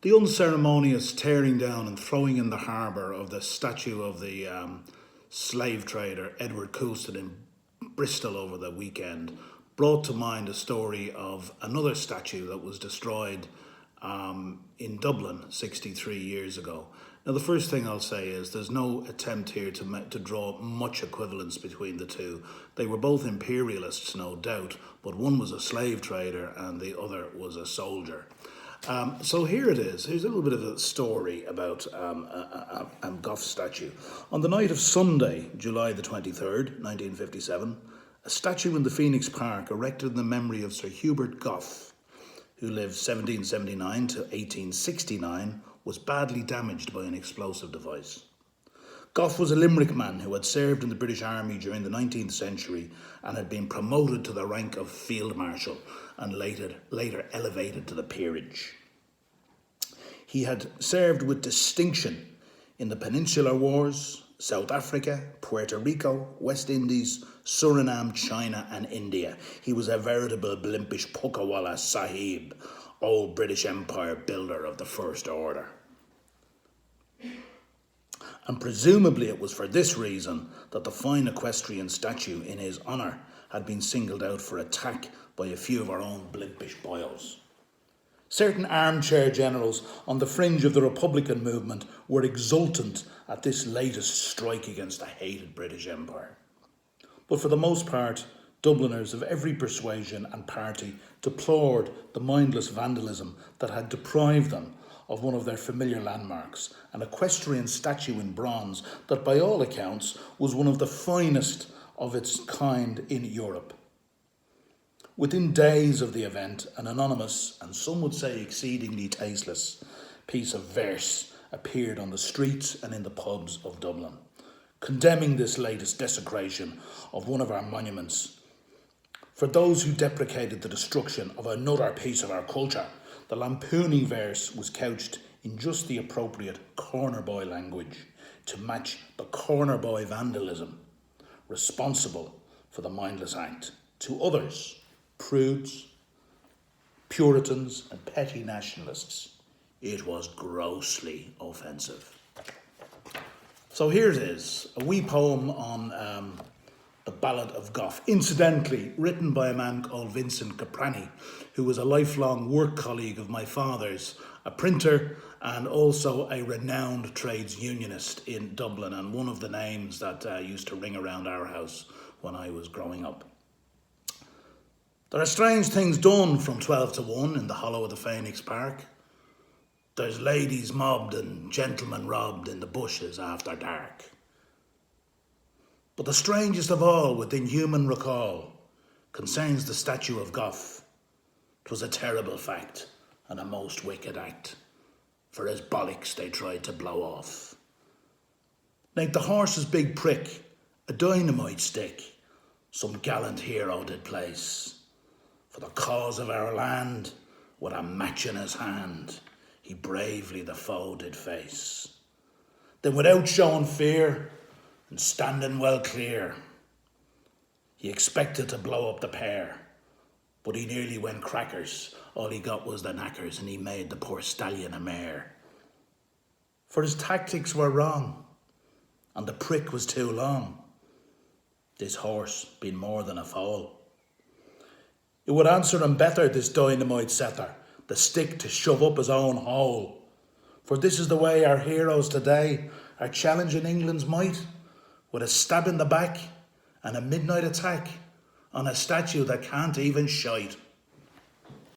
The unceremonious tearing down and throwing in the harbour of the statue of the slave trader Edward Couston in Bristol over the weekend brought to mind a story of another statue that was destroyed in Dublin 63 years ago. Now, the first thing I'll say is there's no attempt here to draw much equivalence between the two. They were both imperialists, no doubt, but one was a slave trader and the other was a soldier. So here it is. Here's a little bit of a story about a Gough statue. On the night of Sunday, July the 23rd, 1957, a statue in the Phoenix Park erected in the memory of Sir Hubert Gough, who lived 1779 to 1869, was badly damaged by an explosive device. Gough was a Limerick man who had served in the British Army during the 19th century and had been promoted to the rank of Field Marshal and later elevated to the peerage. He had served with distinction in the Peninsular Wars, South Africa, Puerto Rico, West Indies, Suriname, China and India. He was a veritable blimpish Pukawalla Sahib, old British Empire builder of the First Order. And presumably it was for this reason that the fine equestrian statue in his honour had been singled out for attack by a few of our own blimpish boyos. Certain armchair generals on the fringe of the Republican movement were exultant at this latest strike against the hated British Empire. But for the most part, Dubliners of every persuasion and party deplored the mindless vandalism that had deprived them of one of their familiar landmarks, an equestrian statue in bronze that by all accounts was one of the finest of its kind in Europe. Within days of the event, an anonymous, and some would say exceedingly tasteless, piece of verse appeared on the streets and in the pubs of Dublin, condemning this latest desecration of one of our monuments. For those who deprecated the destruction of another piece of our culture, the lampooning verse was couched in just the appropriate corner boy language to match the corner boy vandalism responsible for the mindless act. To others, prudes, Puritans and petty nationalists, it was grossly offensive. So here it is, a wee poem on the Ballad of Gough, incidentally written by a man called Vincent Caprani, who was a lifelong work colleague of my father's, a printer and also a renowned trades unionist in Dublin, and one of the names that used to ring around our house when I was growing up. There are strange things done from 12 to 1 in the hollow of the Phoenix Park. There's ladies mobbed and gentlemen robbed in the bushes after dark. But the strangest of all within human recall concerns the statue of Gough. 'Twas a terrible fact and a most wicked act, for his bollocks they tried to blow off. Like the horse's big prick, a dynamite stick, some gallant hero did place. For the cause of our land, with a match in his hand, he bravely the foe did face. Then without showing fear, and standing well clear, he expected to blow up the pair, but he nearly went crackers. All he got was the knackers, and he made the poor stallion a mare. For his tactics were wrong, and the prick was too long, this horse being more than a foal. It would answer him better, this dynamite setter, the stick to shove up his own hole. For this is the way our heroes today are challenging England's might, with a stab in the back and a midnight attack on a statue that can't even shite.